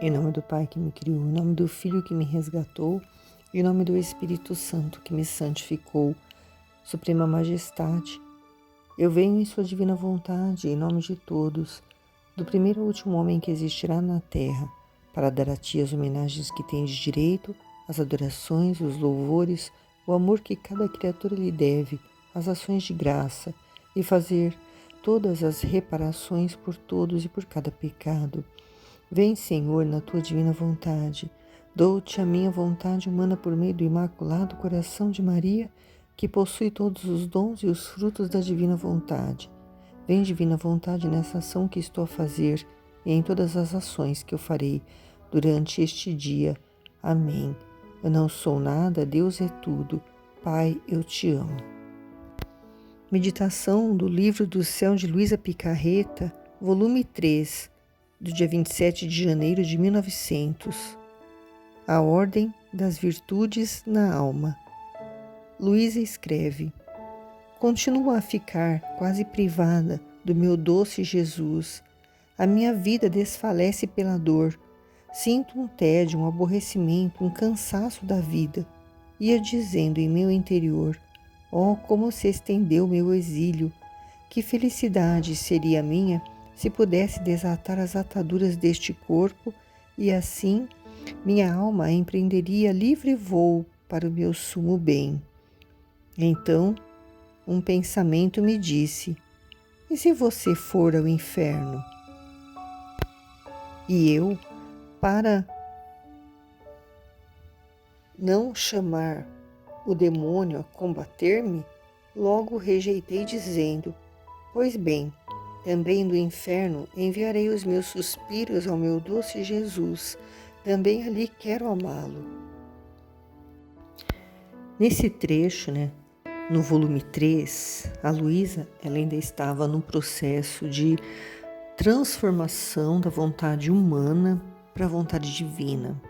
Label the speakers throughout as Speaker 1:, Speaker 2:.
Speaker 1: Em nome do Pai que me criou, em nome do Filho que me resgatou, em nome do Espírito Santo que me santificou, Suprema Majestade, eu venho em sua divina vontade, em nome de todos, do primeiro ao último homem que existirá na terra, para dar a ti as homenagens que tens direito, as adorações, os louvores, o amor que cada criatura lhe deve, as ações de graça, e fazer todas as reparações por todos e por cada pecado. Vem, Senhor, na tua divina vontade. Dou-te a minha vontade humana por meio do Imaculado Coração de Maria, que possui todos os dons e os frutos da divina vontade. Vem, divina vontade, nessa ação que estou a fazer e em todas as ações que eu farei durante este dia. Amém. Eu não sou nada, Deus é tudo. Pai, eu te amo. Meditação do Livro do Céu de Luísa Picarreta, volume 3, do dia 27 de janeiro de 1900. A Ordem das Virtudes na Alma. Luísa escreve: continuo a ficar quase privada do meu doce Jesus. A minha vida desfalece pela dor. Sinto um tédio, um aborrecimento, um cansaço da vida. Ia dizendo em meu interior: oh, como se estendeu meu exílio! Que felicidade seria minha se pudesse desatar as ataduras deste corpo e assim minha alma empreenderia livre voo para o meu sumo bem. Então, um pensamento me disse: e se você for ao inferno? E eu, para não chamar o demônio a combater-me, logo rejeitei dizendo: pois bem, também do inferno enviarei os meus suspiros ao meu doce Jesus, também ali quero amá-lo. Nesse trecho, no volume 3, a Luísa ela ainda estava num processo de transformação da vontade humana para a vontade divina.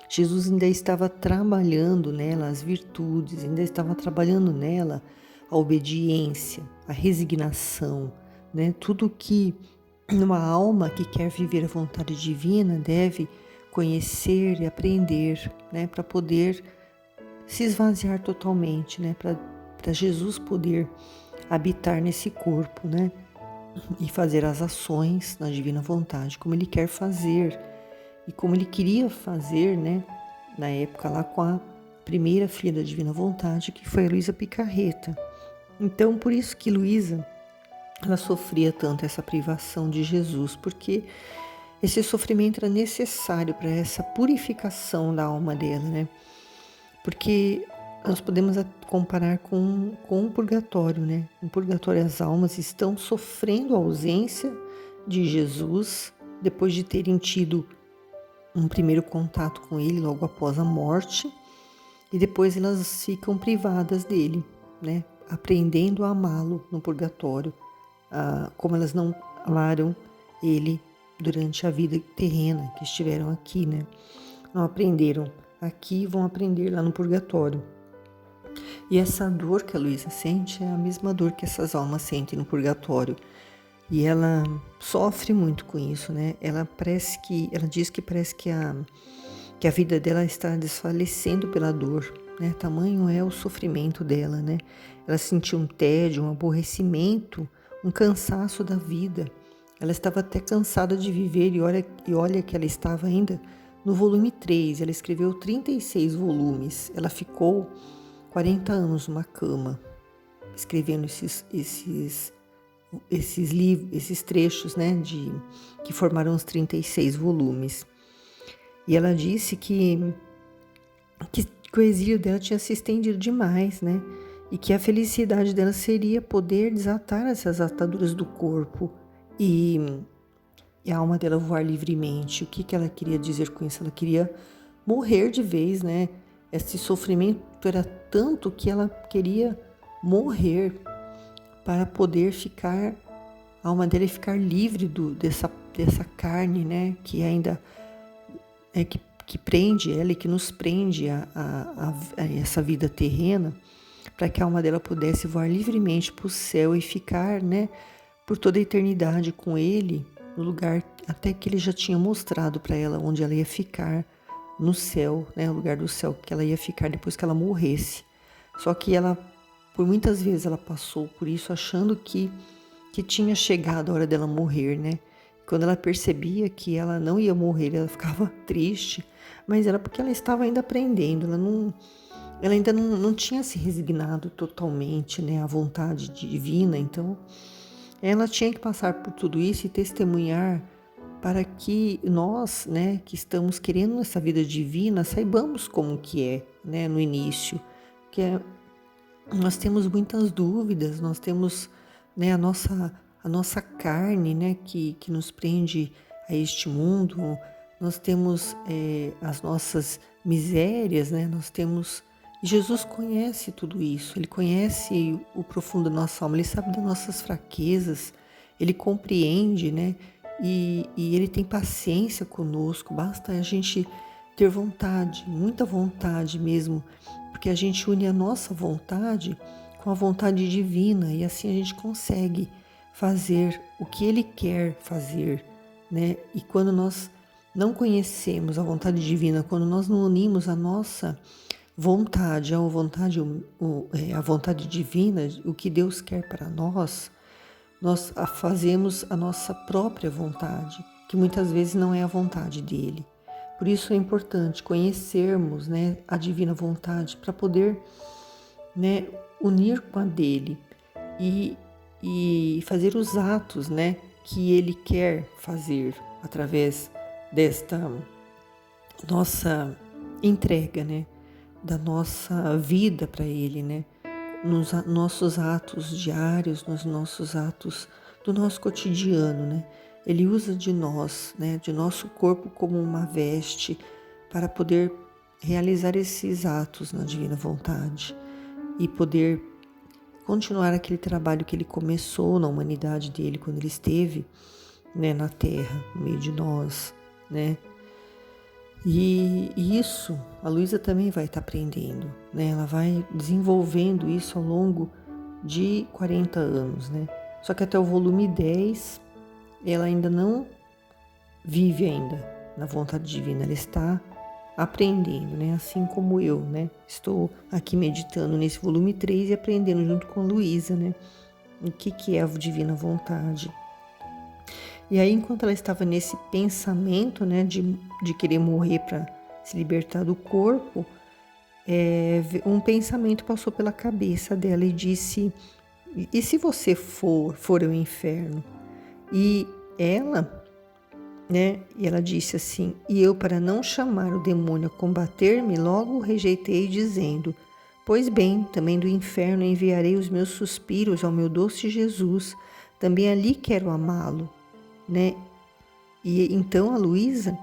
Speaker 1: Jesus ainda estava trabalhando nela as virtudes, ainda estava trabalhando nela a obediência, a resignação, tudo que uma alma que quer viver a vontade divina deve conhecer e aprender, para poder se esvaziar totalmente, para Jesus poder habitar nesse corpo, e fazer as ações na divina vontade, como ele quer fazer e como ele queria fazer, na época lá com a primeira filha da divina vontade, que foi a Luísa Picarreta. Então, por isso que Luísa, ela sofria tanto essa privação de Jesus, porque esse sofrimento era necessário para essa purificação da alma dela, Porque nós podemos comparar com o purgatório, No purgatório as almas estão sofrendo a ausência de Jesus depois de terem tido um primeiro contato com ele logo após a morte, e depois elas ficam privadas dele, aprendendo a amá-lo no purgatório, como elas não amaram ele durante a vida terrena que estiveram aqui, Não aprenderam aqui, vão aprender lá no purgatório. E essa dor que a Luísa sente é a mesma dor que essas almas sentem no purgatório. E ela sofre muito com isso, Ela diz que parece que a vida dela está desfalecendo pela dor, Tamanho é o sofrimento dela, Ela sentiu um tédio, um aborrecimento, um cansaço da vida. Ela estava até cansada de viver e olha que ela estava ainda no volume 3, ela escreveu 36 volumes. Ela ficou 40 anos numa cama, escrevendo esses livros, esses trechos, que formaram os 36 volumes. E ela disse que o exílio dela tinha se estendido demais, E que a felicidade dela seria poder desatar essas ataduras do corpo e a alma dela voar livremente. O que ela queria dizer com isso? Ela queria morrer de vez, Esse sofrimento era tanto que ela queria morrer para poder ficar, a alma dela ficar livre dessa carne, que ainda que prende ela e que nos prende a essa vida terrena, para que a alma dela pudesse voar livremente para o céu e ficar, por toda a eternidade com ele, no lugar até que ele já tinha mostrado para ela onde ela ia ficar no céu, né, o lugar do céu que ela ia ficar depois que ela morresse. Só que ela, por muitas vezes ela passou por isso achando que tinha chegado a hora dela morrer, né? Quando ela percebia que ela não ia morrer, ela ficava triste, mas era porque ela estava ainda aprendendo, ela ainda não tinha se resignado totalmente, né, à vontade divina. Então ela tinha que passar por tudo isso e testemunhar para que nós, né, que estamos querendo essa vida divina, saibamos como que é, né, no início, que nós temos muitas dúvidas, nós temos, né, a nossa carne, né, que nos prende a este mundo, nós temos as nossas misérias, né, nós temos. Jesus conhece tudo isso, Ele conhece o profundo da nossa alma, Ele sabe das nossas fraquezas, Ele compreende, né, e Ele tem paciência conosco, basta a gente ter vontade, muita vontade mesmo, porque a gente une a nossa vontade com a vontade divina e assim a gente consegue fazer o que Ele quer fazer, né? E quando nós não conhecemos a vontade divina, quando nós não unimos a nossa vontade, a vontade divina, o que Deus quer para nós fazemos a nossa própria vontade, que muitas vezes não é a vontade dele. Por isso é importante conhecermos, né, a divina vontade para poder, né, unir com a dele e fazer os atos, né, que ele quer fazer através desta nossa entrega, né, da nossa vida para ele, né, nos nossos atos diários, nos nossos atos do nosso cotidiano, né. Ele usa de nós, né, de nosso corpo como uma veste para poder realizar esses atos na divina vontade e poder continuar aquele trabalho que ele começou na humanidade dele quando ele esteve, né, na Terra, no meio de nós, né. E isso a Luísa também vai estar aprendendo, né? Ela vai desenvolvendo isso ao longo de 40 anos, né? Só que até o volume 10 ela ainda não vive ainda na vontade divina, ela está aprendendo, né? Assim como eu, né? Estou aqui meditando nesse volume 3 e aprendendo junto com a Luísa, né? O que é a divina vontade. E aí, enquanto ela estava nesse pensamento, né, de querer morrer para se libertar do corpo, um pensamento passou pela cabeça dela e disse: e se você for ao inferno? E ela, né, e ela disse assim: e eu, para não chamar o demônio a combater-me, logo o rejeitei, dizendo: pois bem, também do inferno enviarei os meus suspiros ao meu doce Jesus, também ali quero amá-lo. Né? E então a Luísa,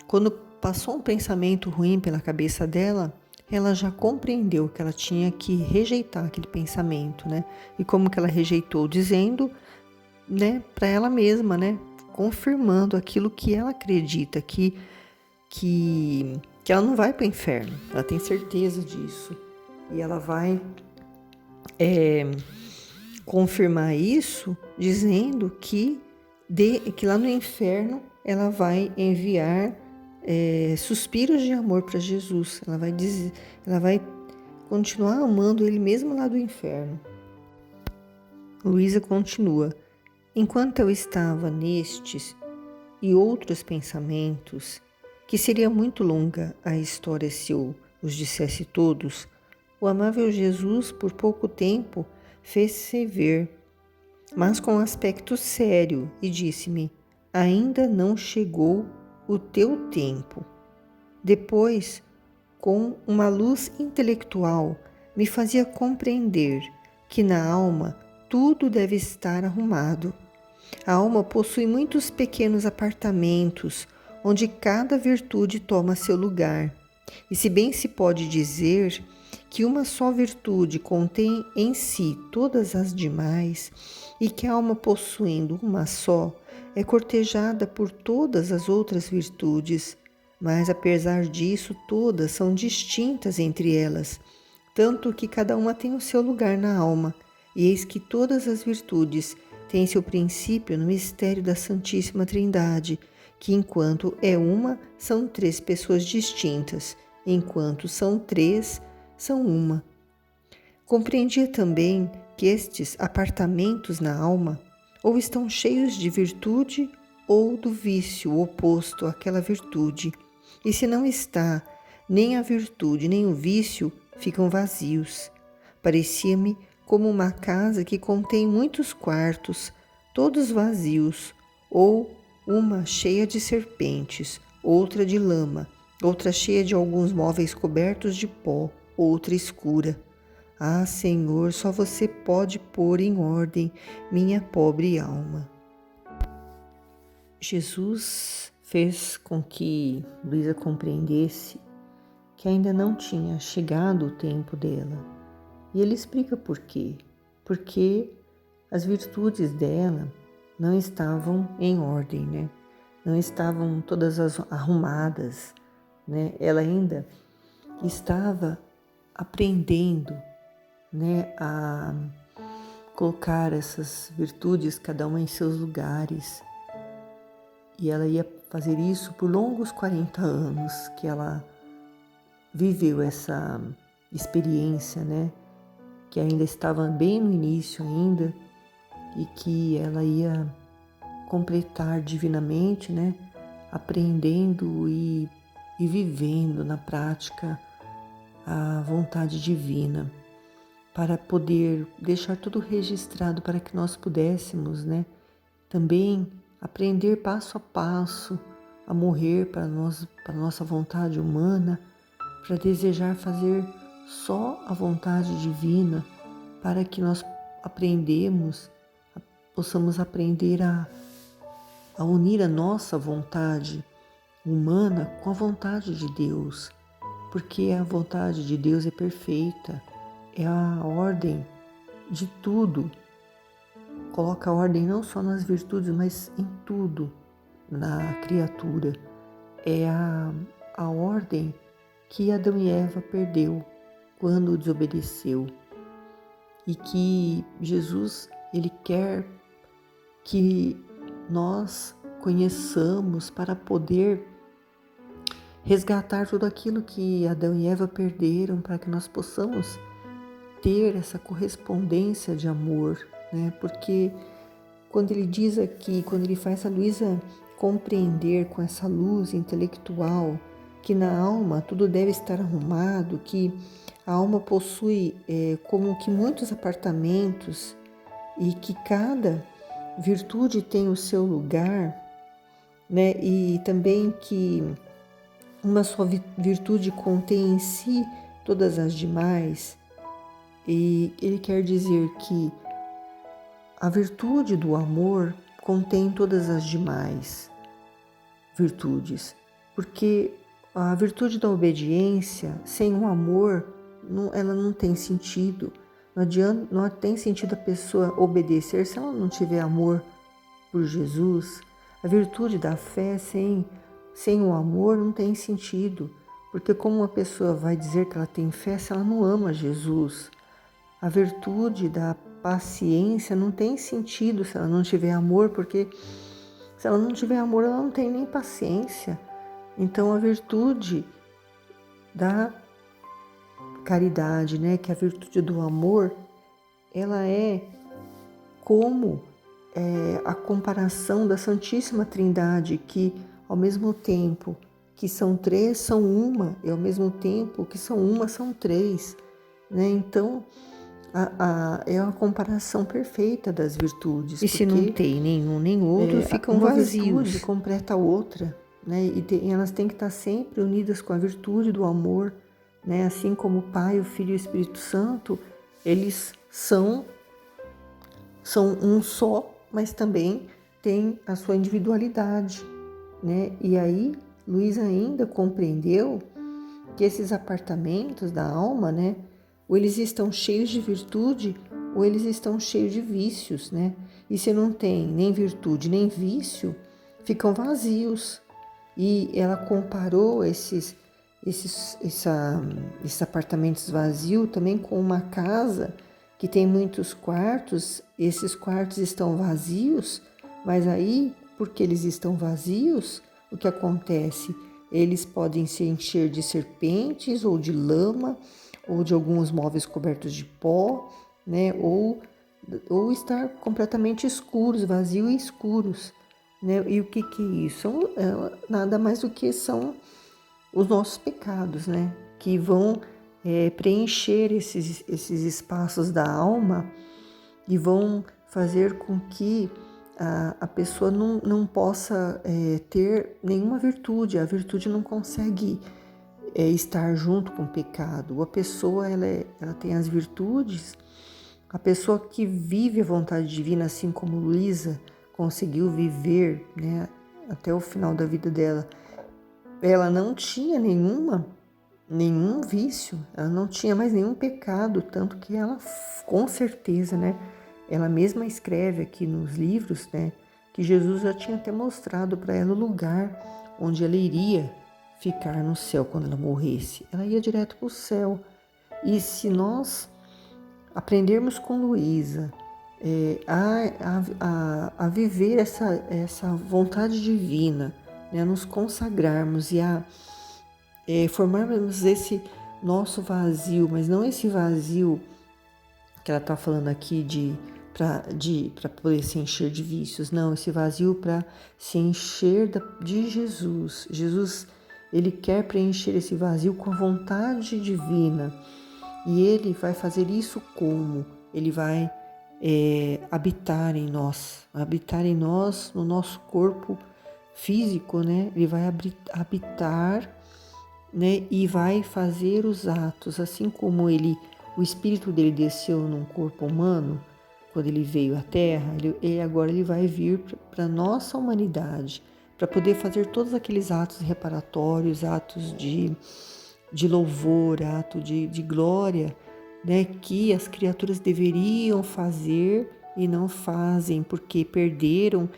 Speaker 1: quando passou um pensamento ruim pela cabeça dela, ela já compreendeu que ela tinha que rejeitar aquele pensamento, né? E como que ela rejeitou? Dizendo, né, para ela mesma, né, confirmando aquilo que ela acredita, que ela não vai para o inferno, ela tem certeza disso. E ela vai confirmar isso dizendo que lá no inferno ela vai enviar suspiros de amor para Jesus. Ela vai continuar amando ele mesmo lá do inferno. Luísa continua: enquanto eu estava nestes e outros pensamentos, que seria muito longa a história se eu os dissesse todos, o amável Jesus por pouco tempo fez-se ver, mas com aspecto sério, e disse-me: ainda não chegou o teu tempo. Depois, com uma luz intelectual, me fazia compreender que na alma tudo deve estar arrumado. A alma possui muitos pequenos apartamentos, onde cada virtude toma seu lugar. E se bem se pode dizer que uma só virtude contém em si todas as demais, e que a alma possuindo uma só, é cortejada por todas as outras virtudes, mas apesar disso todas são distintas entre elas, tanto que cada uma tem o seu lugar na alma, e eis que todas as virtudes tem seu princípio no mistério da Santíssima Trindade, que enquanto é uma, são três pessoas distintas, enquanto são três, são uma. Compreendia também que estes apartamentos na alma ou estão cheios de virtude ou do vício oposto àquela virtude, e se não está, nem a virtude nem o vício ficam vazios. Parecia-me como uma casa que contém muitos quartos, todos vazios, ou uma cheia de serpentes, outra de lama, outra cheia de alguns móveis cobertos de pó, outra escura. Ah, Senhor, só você pode pôr em ordem minha pobre alma. Jesus fez com que Luísa compreendesse que ainda não tinha chegado o tempo dela. E ele explica por quê. Porque as virtudes dela não estavam em ordem, né? Não estavam todas arrumadas, né? Ela ainda estava aprendendo, né, a colocar essas virtudes, cada uma em seus lugares. E ela ia fazer isso por longos 40 anos que ela viveu essa experiência, né? Que ainda estava bem no início ainda e que ela ia completar divinamente, né? Aprendendo e vivendo na prática a vontade divina, para poder deixar tudo registrado para que nós pudéssemos, né? Também aprender passo a passo a morrer para a nossa vontade humana, para desejar fazer só a vontade divina, para que nós possamos aprender a unir a nossa vontade humana com a vontade de Deus, porque a vontade de Deus é perfeita, é a ordem de tudo. Coloca ordem não só nas virtudes, mas em tudo na criatura. É a ordem que Adão e Eva perdeu quando desobedeceu. E que Jesus, ele quer que nós conheçamos para poder resgatar tudo aquilo que Adão e Eva perderam, para que nós possamos ter essa correspondência de amor, né? Porque quando ele diz aqui, quando ele faz a Luísa compreender com essa luz intelectual que na alma tudo deve estar arrumado, que a alma possui como que muitos apartamentos e que cada virtude tem o seu lugar, né? E também que uma só virtude contém em si todas as demais. E ele quer dizer que a virtude do amor contém todas as demais virtudes, porque a virtude da obediência, sem o amor, ela não tem sentido. Não tem sentido a pessoa obedecer se ela não tiver amor por Jesus. A virtude da fé sem o amor não tem sentido, porque como uma pessoa vai dizer que ela tem fé se ela não ama Jesus? A virtude da paciência não tem sentido se ela não tiver amor, porque se ela não tiver amor, ela não tem nem paciência. Então, a virtude da caridade, né, que é a virtude do amor, ela é como a comparação da Santíssima Trindade, que ao mesmo tempo que são três, são uma, e ao mesmo tempo que são uma, são três, né? Então, é uma comparação perfeita das virtudes. E se não tem nenhum nem outro, ficam vazios. Uma virtude completa a outra, né? E elas têm que estar sempre unidas com a virtude do amor, né? Assim como o Pai, o Filho e o Espírito Santo, eles são um só, mas também têm a sua individualidade, né? E aí, Luísa ainda compreendeu que esses apartamentos da alma, né? Ou eles estão cheios de virtude, ou eles estão cheios de vícios, né? E se não tem nem virtude nem vício, ficam vazios. E ela comparou esses apartamentos vazios também com uma casa que tem muitos quartos, esses quartos estão vazios, mas aí, porque eles estão vazios, o que acontece? Eles podem se encher de serpentes ou de lama, ou de alguns móveis cobertos de pó, né? Ou estar completamente escuros, vazios e escuros, né? E o que é isso? Nada mais do que são os nossos pecados, né? Que vão preencher esses espaços da alma e vão fazer com que a pessoa não possa ter nenhuma virtude. A virtude não consegue estar junto com o pecado. A pessoa ela tem as virtudes. A pessoa que vive a vontade divina, assim como Luísa conseguiu viver, né, até o final da vida dela, ela não tinha nenhum vício, ela não tinha mais nenhum pecado, tanto que ela, com certeza, né, ela mesma escreve aqui nos livros, né, que Jesus já tinha até mostrado para ela o lugar onde ela iria ficar no céu quando ela morresse. Ela ia direto para o céu. E se nós aprendermos com Luísa a viver essa vontade divina, né, a nos consagrarmos e a formarmos esse nosso vazio, mas não esse vazio que ela está falando aqui para poder se encher de vícios, não, esse vazio para se encher de Jesus. Jesus, ele quer preencher esse vazio com a vontade divina. E ele vai fazer isso como? Ele vai habitar em nós, no nosso corpo físico, né? Ele vai habitar, né? E vai fazer os atos, assim como o espírito dele desceu num corpo humano, quando ele veio à Terra, agora ele vai vir para a nossa humanidade, para poder fazer todos aqueles atos reparatórios, atos de louvor, ato de glória, né, que as criaturas deveriam fazer e não fazem, porque perderam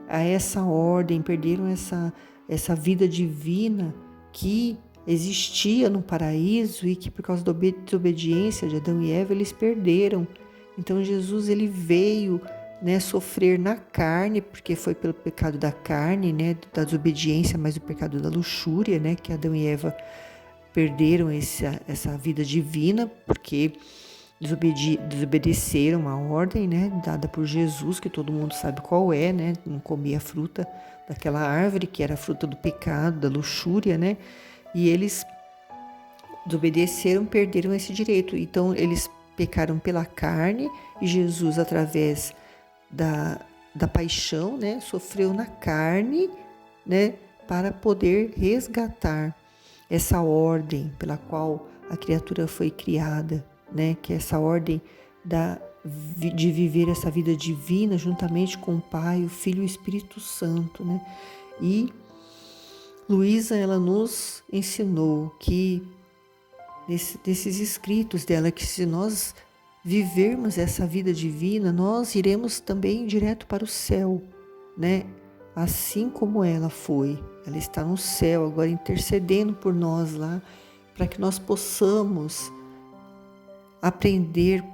Speaker 1: essa ordem, perderam essa vida divina que existia no paraíso e que por causa da desobediência de Adão e Eva eles perderam. Então Jesus, ele veio, né, sofrer na carne, porque foi pelo pecado da carne, né, da desobediência, mas o pecado da luxúria, né, que Adão e Eva perderam essa vida divina, porque desobedeceram a ordem, né, dada por Jesus, que todo mundo sabe qual é, né, não comer a fruta daquela árvore, que era a fruta do pecado, da luxúria, né, e eles desobedeceram, perderam esse direito. Então, eles pecaram pela carne e Jesus, através da paixão, né, sofreu na carne, né, para poder resgatar essa ordem pela qual a criatura foi criada, né, que é essa ordem de viver essa vida divina juntamente com o Pai, o Filho e o Espírito Santo, né? E Luísa, ela nos ensinou que desses escritos dela, que se nós vivermos essa vida divina, nós iremos também direto para o céu, né? Assim como ela foi. Ela está no céu agora intercedendo por nós lá, para que nós possamos aprender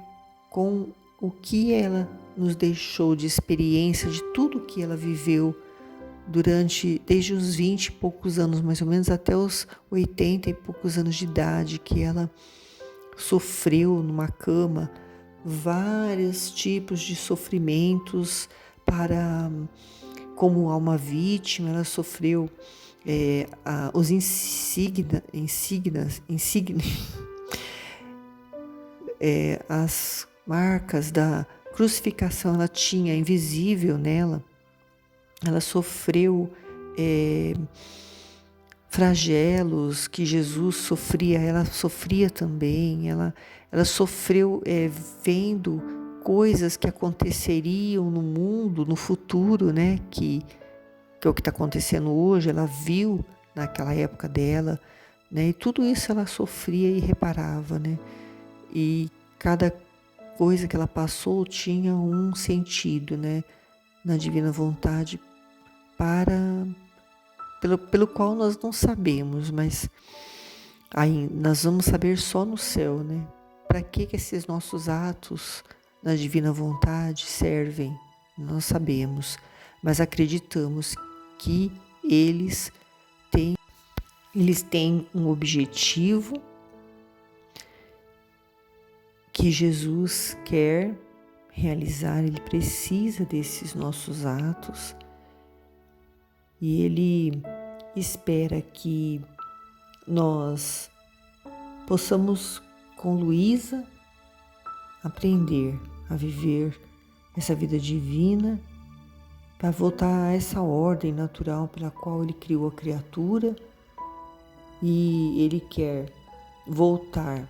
Speaker 1: com o que ela nos deixou de experiência, de tudo que ela viveu desde os 20 e poucos anos, mais ou menos, até os 80 e poucos anos de idade, que ela sofreu numa cama vários tipos de sofrimentos como alma vítima. Ela sofreu os as marcas da crucificação, ela tinha invisível nela. Ela sofreu flagelos que Jesus sofria, ela sofria também. Ela sofreu vendo coisas que aconteceriam no mundo, no futuro, né? Que é o que está acontecendo hoje. Ela viu naquela época dela, né? E tudo isso ela sofria e reparava, né? E cada coisa que ela passou tinha um sentido, né? Na divina vontade, pelo qual nós não sabemos, mas aí nós vamos saber só no céu, né? para que esses nossos atos na divina vontade servem? Não sabemos, mas acreditamos que eles têm um objetivo que Jesus quer realizar, ele precisa desses nossos atos e ele espera que nós possamos, com Luísa, aprender a viver essa vida divina para voltar a essa ordem natural pela qual ele criou a criatura e ele quer voltar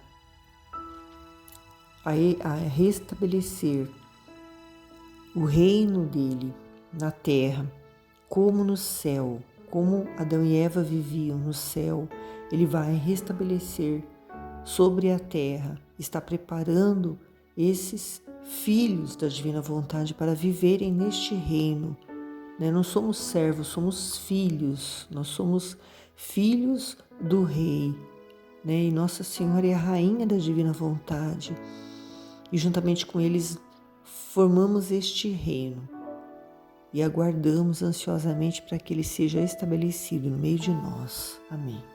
Speaker 1: a restabelecer o reino dele na terra, como no céu, como Adão e Eva viviam no céu, ele vai restabelecer sobre a terra, está preparando esses filhos da divina vontade para viverem neste reino. Não somos servos, somos filhos, nós somos filhos do Rei, e Nossa Senhora é a rainha da divina vontade. E juntamente com eles formamos este reino e aguardamos ansiosamente para que ele seja estabelecido no meio de nós. Amém.